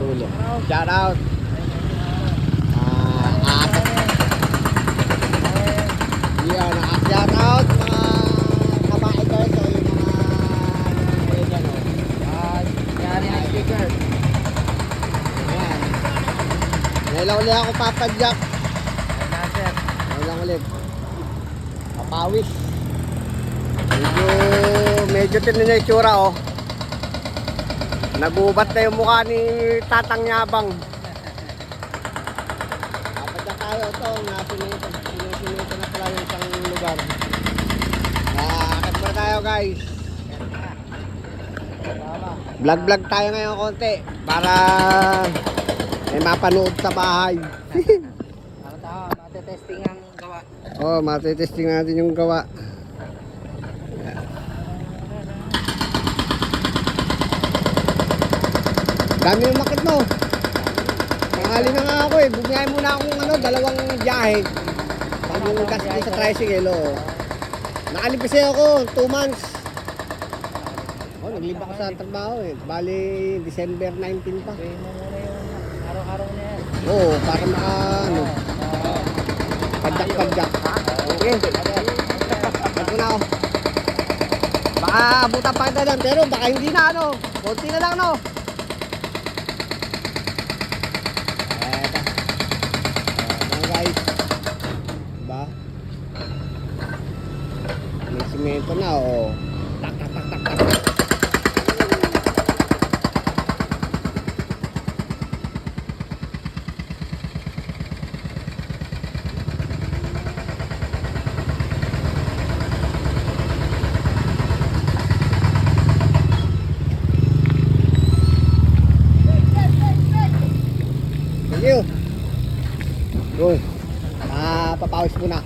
tulong. Shout out. Yan, shout out mga kabikers o yung mga dyan o. Yari ng sticker. Ayan. Ngayon ulit ako papadyak. Nasir. Ngayon ulit. Papawis. Medyo tinan niya yung tsura oh. Nagubat na yung mukha ni Tatang Yabang. Papadyak tayo ito. Sinusunod na pala yung isang lugar. Akit muna tayo guys. Vlog tayo ngayon konti para may mapanood sa bahay. Para tayo, matetesting ang gawa. Oh, matitesting natin yung gawa. Dami yung makit mo. Nangali na nga ako eh. Bugnayin muna akong dalawang biyahe. Bago yung gas sa tricycle oh. Nakalipis ako 2 months. Oh, nagliba ko sa trabaho eh. Bali, December 19 pa. Gawin mo muna yung araw-araw na yan. Oo, para maka, padyak-padyak. Okay. Ito na ako. Baka abutan pa kita lang, pero baka hindi na konti na lang Eto. Guys. Diba? May simento na Tak, tak, tak, tak, tak. Thank you. Go. Papawis muna.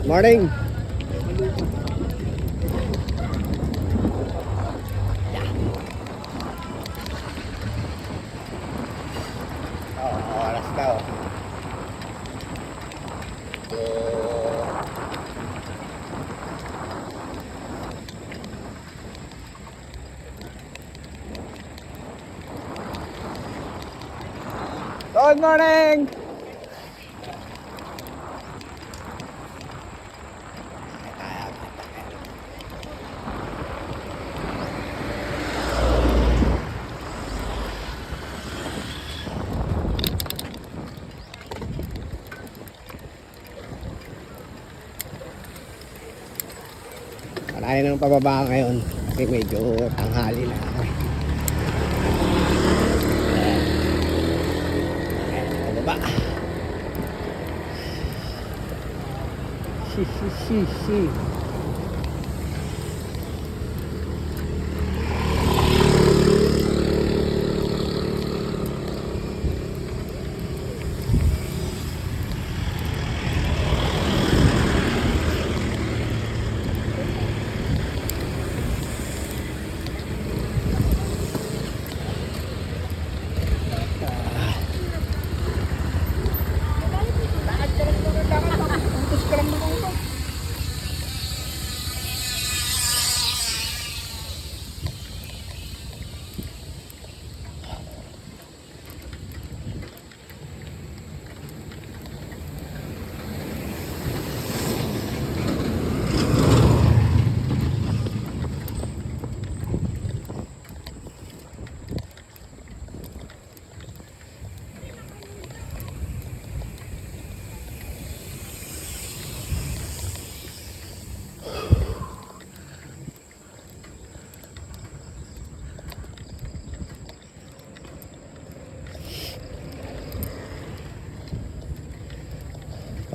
Morning. Oras daw. Good morning! Marami ng pababa ngayon kasi medyo tanghali na. Pababa. Si.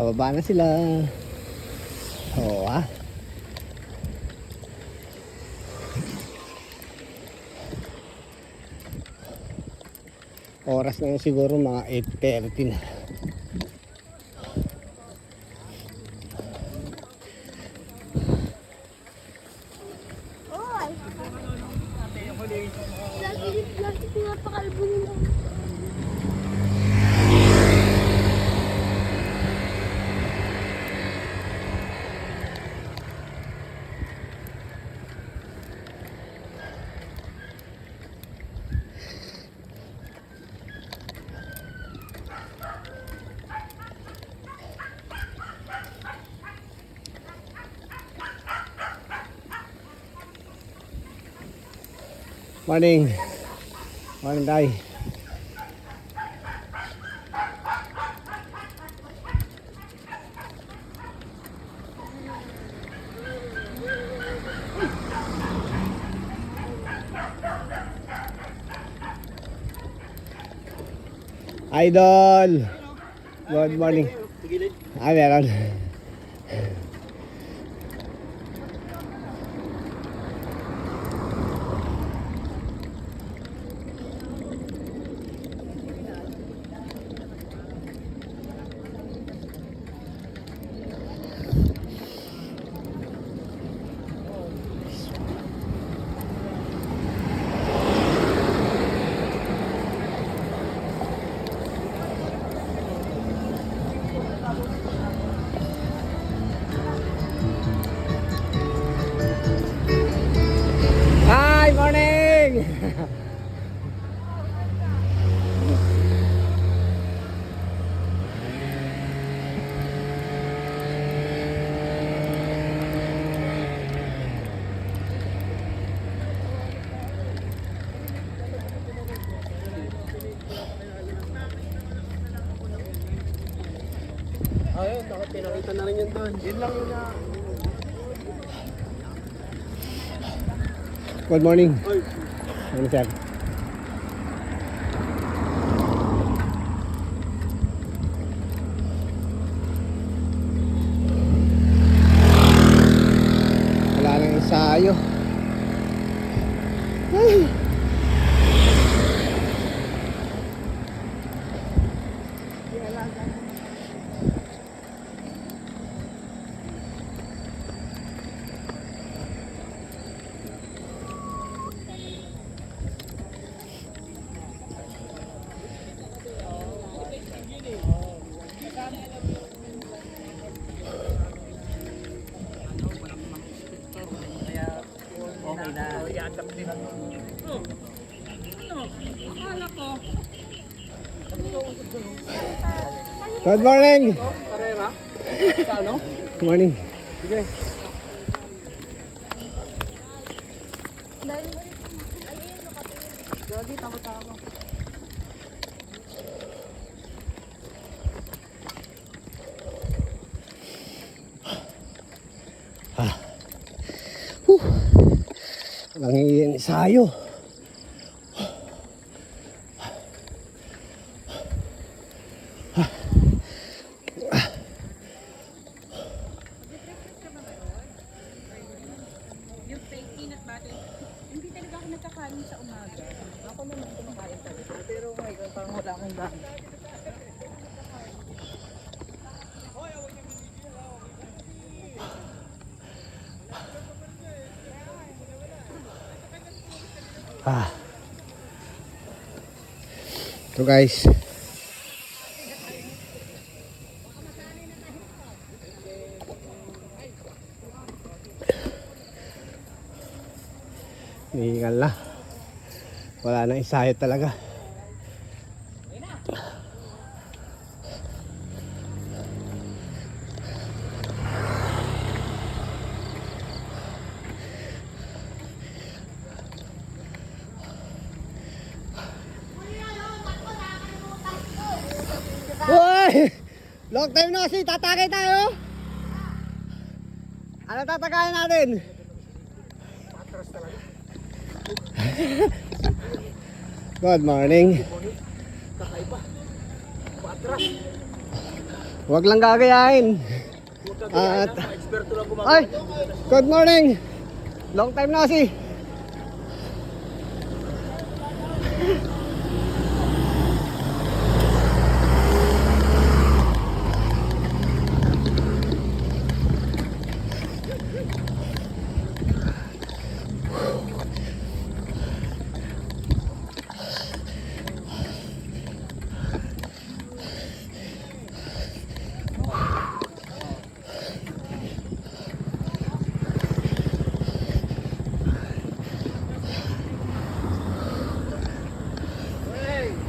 Pababa na sila. Oo Oras na yun siguro mga 8:30 na. Lagi pinapakalbo nila. Morning. Morning, Day. Idol. Good morning. Ah, meron. Hi, morning. Ayun, pinakita na rin yun doon. Yun lang yun na. Good morning. Ano sir? Wala nang ensayo. Ay. Kaya okay na. Iatap din ako. Good morning. Karera? Sa ano? Good morning. Sige. Lagi tama-tama. Walang ensayo. Yung fake peanut butter, hindi talaga ako nagkakain sa umaga. Ako naman kumakain talaga. Pero ngayon, parang wala akong dami. So guys, hihingal na. Wala nang ensayo talaga. Hoy! Long time no see, tatagay tayo. Ano tatagayan natin? Good morning. Huwag lang gagayahin. At ay, good morning. Long time no see.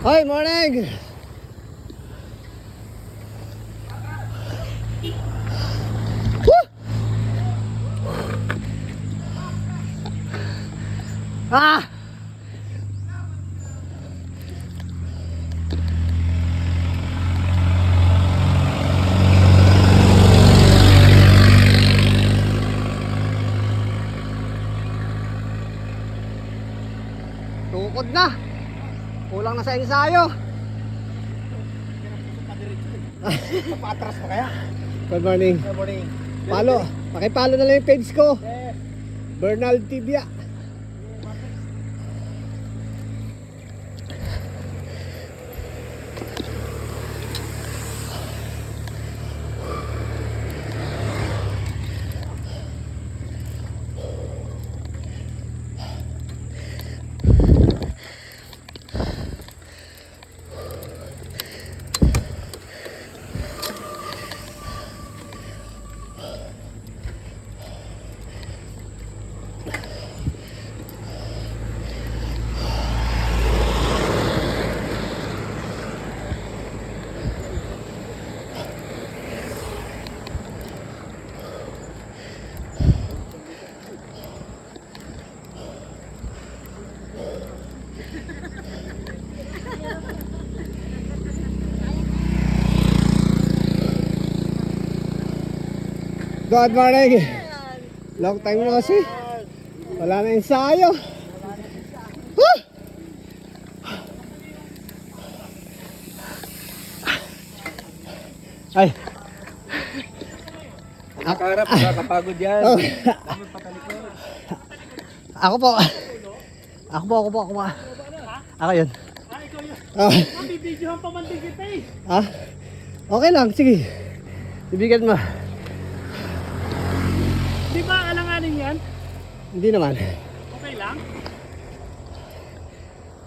Hi, morning. Woo! Ah! Kulang na sa ensayo. Papatras pa kaya? Good morning. Good morning. Palo. Pakipalo na lang yung page ko. Yes. Bernal Tibia. Good morning. Long time no see. Wala na ensayo. Woo! Ay. Nakaharap, nakakapagod yan. Oh. Dapat patalikod. Ako po. Ako yun. Ah. Bibidyohan pa man din kita eh. Ah. Okay lang, sige. Ibigan mo. Di ba alanganin yan? Hindi naman. Okay lang?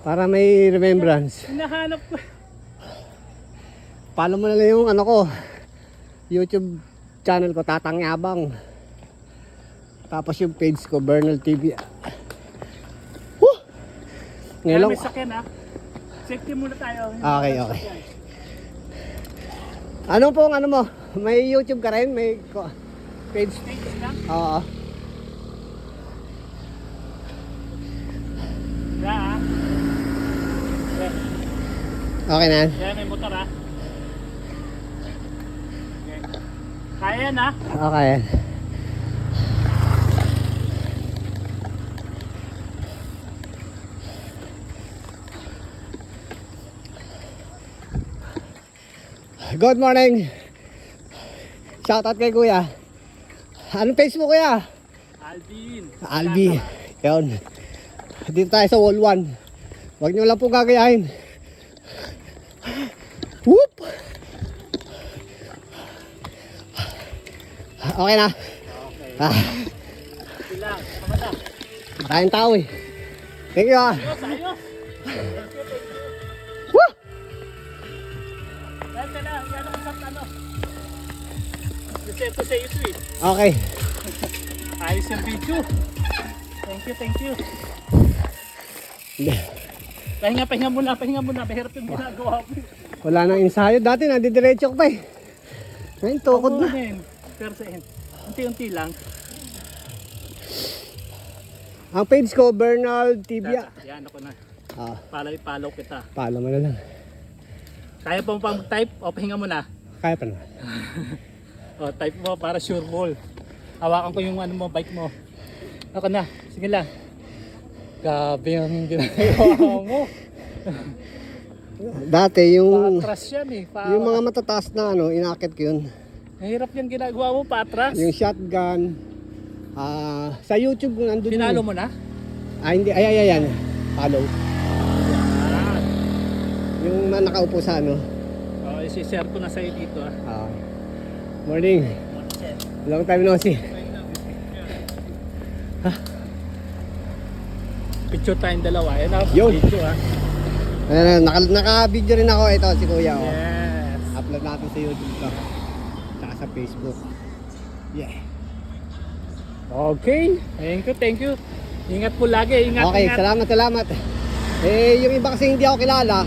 Para may remembrance. Hinahanap ko. Follow mo na lang yung ano ko. YouTube channel ko, Tatang Yabang. Tapos yung page ko, Bernal TV. Woo! Kaya Ngayon may sakyan ha. Safety muna tayo. Okay. Ano po ang ano mo? May YouTube ka rin? May page? Page lang. Oo. Kaya ha. Okay na yan. Kaya may motor ha. Okay. Kaya yan ha. Okay. Good morning. Shoutout kay Kuya. Anong page mo, Kuya? Alvin. Albi. Yun. Dito tayo sa wall 1. Huwag nyo lang po gagayahin. Whoop! Okay na. Okay. Ah, Bilang. Kamata. tayong tao eh. Thank you ah. Ayos, ayos. Woo! Yan ka na. Yan ang isang ano. Presento sa iyo eh. Okay. Ayos yung video. Thank you. Pahinga muna. Mahirap yung ginagawa mo. Wala nang ensayo. Dati nadidiretso ko pa eh. Ngayon, tukod na. Pero sa unti-unti lang. Ang page ko, Bernal Tibia. Yan ako na. Ah, Follow kita. follow mo na lang. Kaya pa mo pa mag-type o pahinga mo na? Kaya pa naman. O type mo para sure ball. Hawakan ko yung ano mo, bike mo. Ako na. Sige lang. Grabe yung ginagawa mo. Dati yung Patras yan eh. yung mga matataas na ano, inakit ko yun. Mahirap yung ginagawa mo, patras. Yung shotgun. Sa YouTube nandun Pinalo yun. mo na? Hindi. Ayan. Follow. Ah. Yung nakaupo sa ano. O, isi-share ko na sa'yo dito ah. Morning. Long time no see. Picture tayong dalawa. Yan ako. Yun. Video ah. Ayan, naka-video rin ako. Ito si Kuya. Oh. Yes. Upload natin sa YouTube to. Saka sa Facebook. Yeah. Okay. Thank you. Ingat po lagi. Ingat. Okay, salamat. Yung iba kasi hindi ako kilala.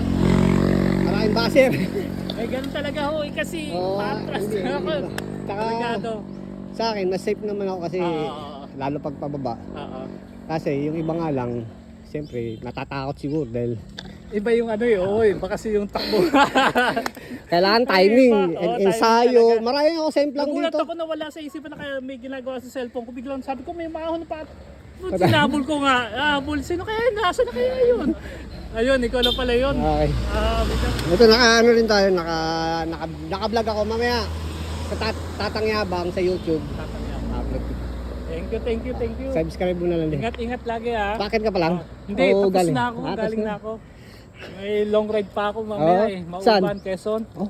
Maraming baser. Ganun talaga ho. Kasi patras hindi, na ako. hindi. Tsaka Delikado. sa akin, mas safe naman ako kasi lalo pag pababa. Oo. Kasi yung iba nga lang, siyempre natatakot siguro dahil Iba yung ano eh. Oo, iba kasi yung takbo. kailangan timing, timing ensayo. talaga. Maraming ako semplang Nagulat dito. ako na wala sa isipan na kaya may ginagawa sa cellphone ko. Biglang sabi ko may maahon pa. Sinabol ko nga. Habol. Sino kaya yun? Nasaan na kaya yun? Ayun, ikaw na pala yun. Okay. Biglang- Ito, ano rin tayo, naka-vlog ako mamaya sa Tatangyabang sa YouTube. Upload. Thank you. Subscribe mo na lang din. Ingat lagi ah. Bakit ka pa lang? Hindi, Oo, tapos na ako. tapos Galing na ako. May long ride pa ako mamaya Oo. eh. Saan? Mauban, Quezon. Oh,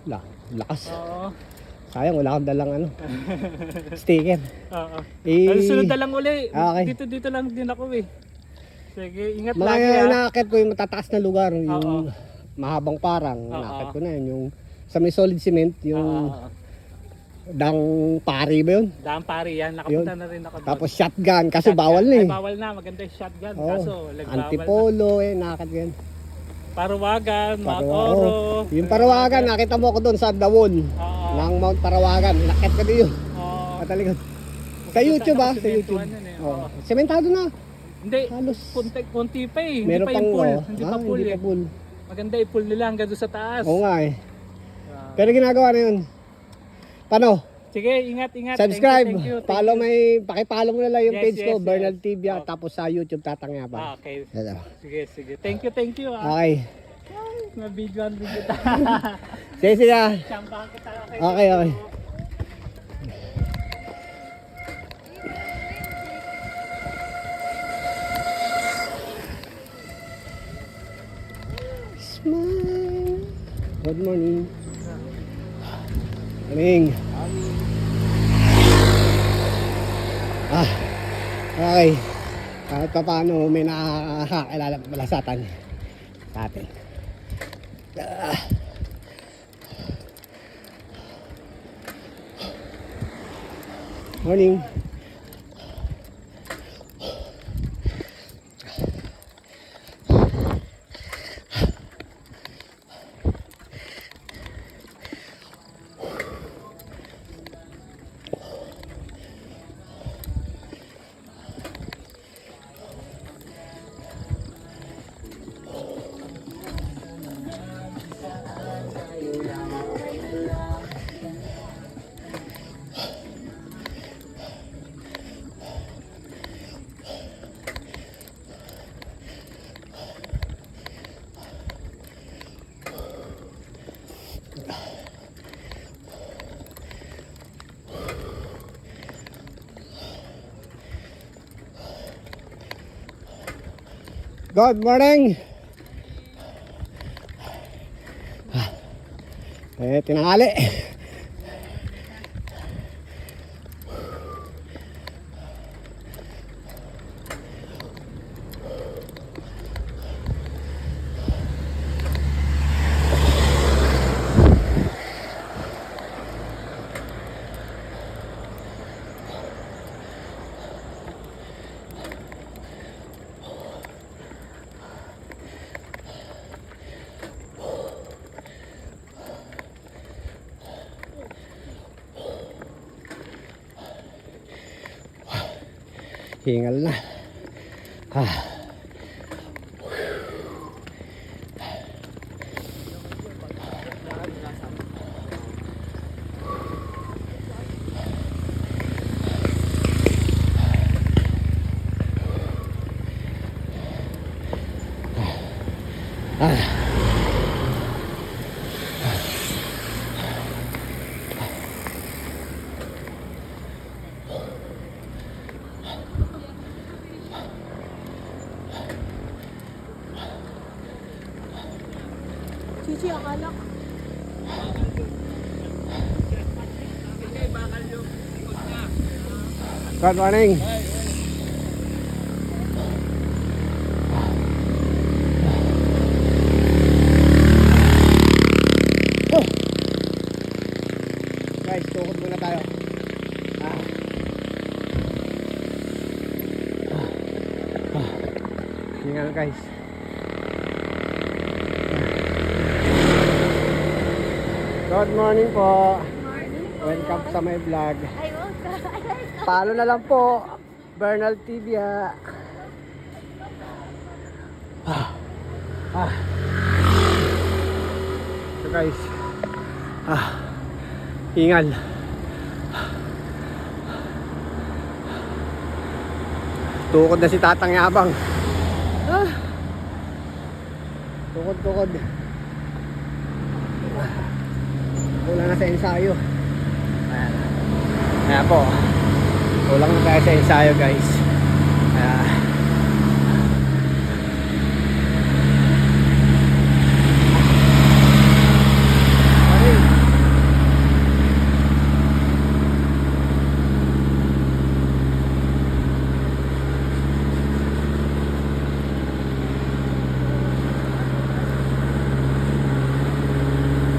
lakas. Oo. Sayang, wala akong dalang sticker. Oo. Eh, Ano sunod na lang uli. Okay. Dito lang din ako eh. Sige, ingat mga lagi ah. nakakit ko yung matataas na lugar, yung Oo. mahabang parang, Oo. nakakit ko na yun. Yung sa may solid cement, yung Oo. dang pari ba yun? Daan pari yan. Nakapunta na rin ako doon. Tapos shotgun, kasi Shotgun. bawal na Ay, eh. bawal na. Maganda yung shotgun. Oo. Kaso, nagbawal na. Antipolo nakakit yan. Parawagan, Mount Parawa- Oro. oo. Yung Parawagan, nakita mo ko doon sa Dawon Oo. ng Mount Parawagan. Nakit ka din yun. Oo. Katalikod. Sa YouTube ah, sa Nakasementuhan YouTube. yun eh. Oh. Oo. Sementado na. Hindi, Halos. konti pa eh. Hindi Meron pa pang yung pool. oh, Hindi pa pool hindi eh. pa pool. Maganda i-pool nila hanggang doon sa taas. Oo nga eh. Ah. Pero ginagawa na yun. Paano? Sige, ingat. Subscribe. Thank you. Follow pakipollow mo na lang yung Yes, page ko, yes, Bernal yes. TV, Okay. tapos sa YouTube Tatangyabang. Okay. Ito. Sige. Thank you ah. Okay. Na-videoan din kita. Sige ah. Sambahan kita. Okay. Smile. Good morning. Morning. Okay. Kahit pa paano may nakakilala malasatan sa atin. Morning. Good morning. Tinanghali. Hingal na. Chichi, akala ko. Good morning. Oh. Guys, tukod muna tayo. Hingal guys. Good morning po. Welcome sa my vlog. Ay, wag ka. Follow na lang po. Bernal TV ha. So guys. Hingal. Tukod na si Tatang Yabang. Ah. Tukod. Kulang na sa ensayo. Ayan. Ayan po. Kulang na tayo sa ensayo, guys.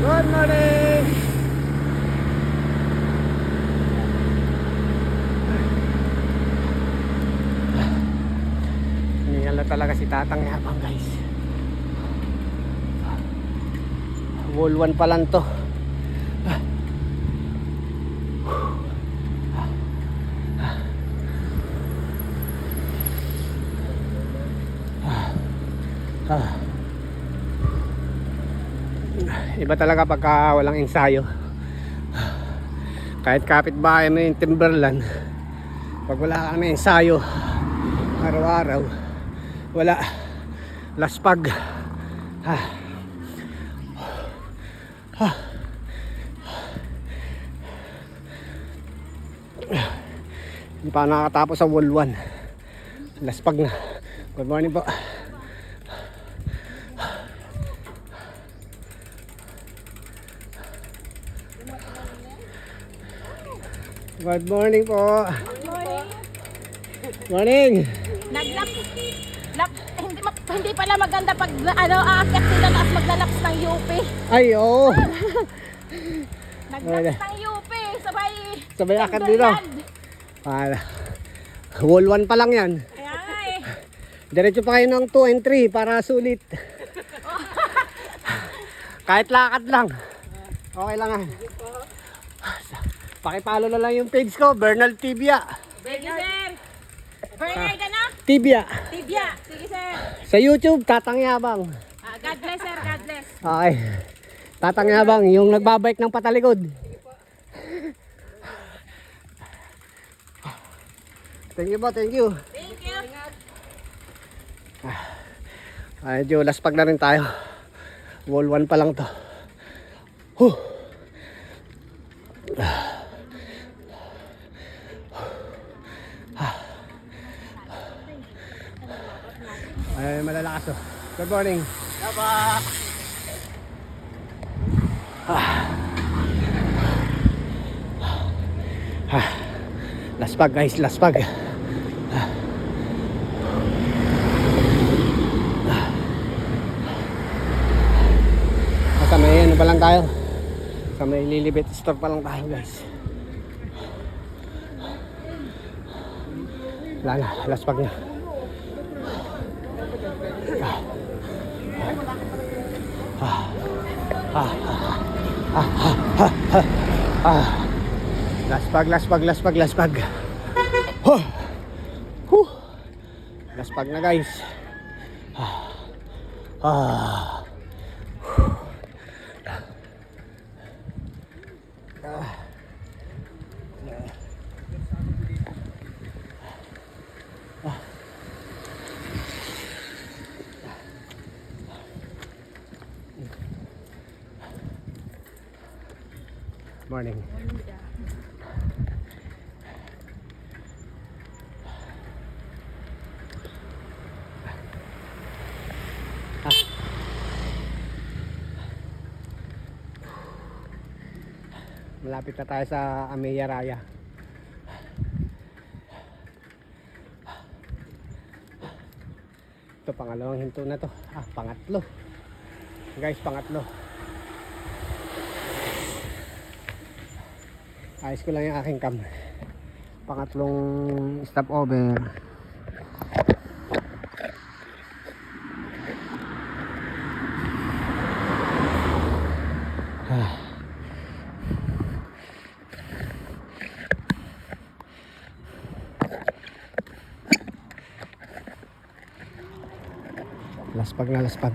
Good morning! Hiningal na talaga si Tatang Yabang, guys. Wall 1 pa lang to. Iba talaga pagka walang ensayo. Kahit kapitbahay mo yung Timberland, pag wala kang ensayo araw-araw, wala, laspag. Hindi pa nakakatapos sa wall 1, laspag na. Good morning po. Good morning po. Morning. Hindi pala maganda pag aakyat sila taas maglalaps ng UP. Ay, oo. Naglaps ng UP, Sabay akad dito. Wall 1 pa lang yan. Ay. Diretso pa kayo ng 2 and 3 para sulit. Kahit lakad lang. Okay lang ah. Pakipalo na lang yung page ko, Bernal Tibia. Sige, sir. Bernard na? Tibia. Tibia. Sige, sir. Sa YouTube, Tatang Yabang. God bless, sir. God bless. Okay. Tatang Yabang, yung nagbabike ng patalikod. Thank you po, thank you. Thank you. Medyo laspag na rin tayo. Wall 1 pa lang to. Huh. Ay, malalakas oh. Good morning. Laspag guys, laspag. Sa may ano pa lang tayo. Sa may Lilibet store pa lang tayo guys. Wala na, laspag na. Laspag. Laspag na guys. Morning. Malapit na tayo sa Amelia Raya. Ito pangalawang hinto na to. Pangatlo. Guys, pangatlo. Ayos ko lang yung aking cam. Pangatlong stopover. Laspag na laspag.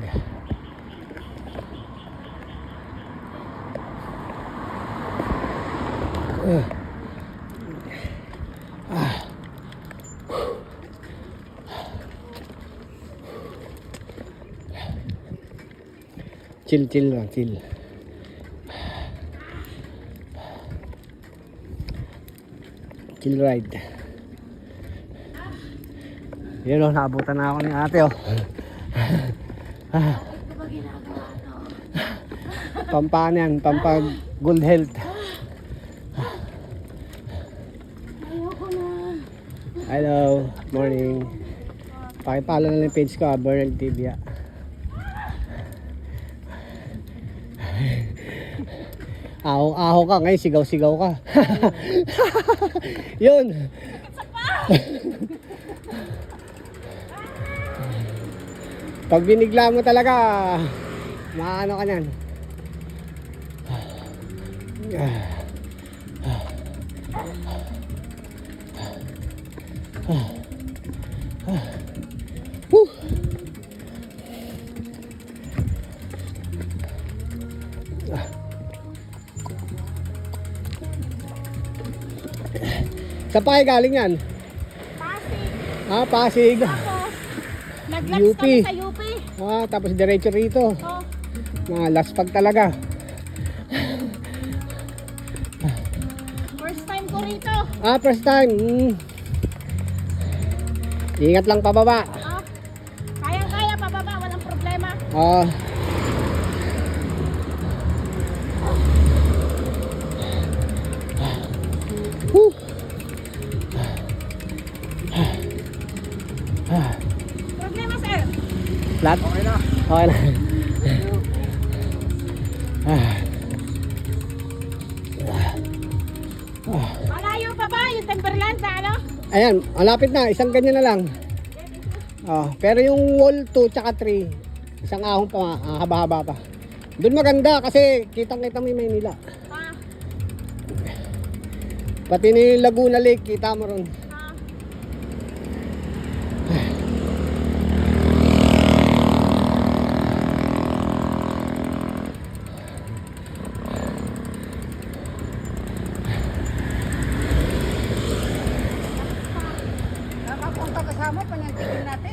chill lang, chill. Chill ride. Yun o, naabutan na ako ni ate o. Pampaan yan, pampag good health. Ayoko na. Hello, morning. Pakipalo na lang yung page ko, Bernal TV. Aho ka, ngayon sigaw-sigaw ka. Yun. Pag binigla mo talaga, maano ka niyan. Whew. Saan pa kayo galing yan? Pasig. Ah, Pasig. Tapos, nag-lunch UP. kami sa UP. Ah, tapos diretso rito. Oh, Mga laspag talaga. first time ko rito. Ah, first time. Ingat lang pababa. Oh, kayang-kaya pababa, walang problema. Ah. Whew. Problema, sir. Flat? Okay na. Okay na. Malayo pa ba yung Timberland sa ano? Ayan, malapit na. Isang ganyan na lang. Pero yung wall 2 tsaka 3, isang ahon pa, haba-haba pa. Doon maganda kasi kitang-kita mo yung Maynila. Ah, Pati ni Laguna Lake, kita mo ron. Nakapunta kasama pa niyang tigil natin.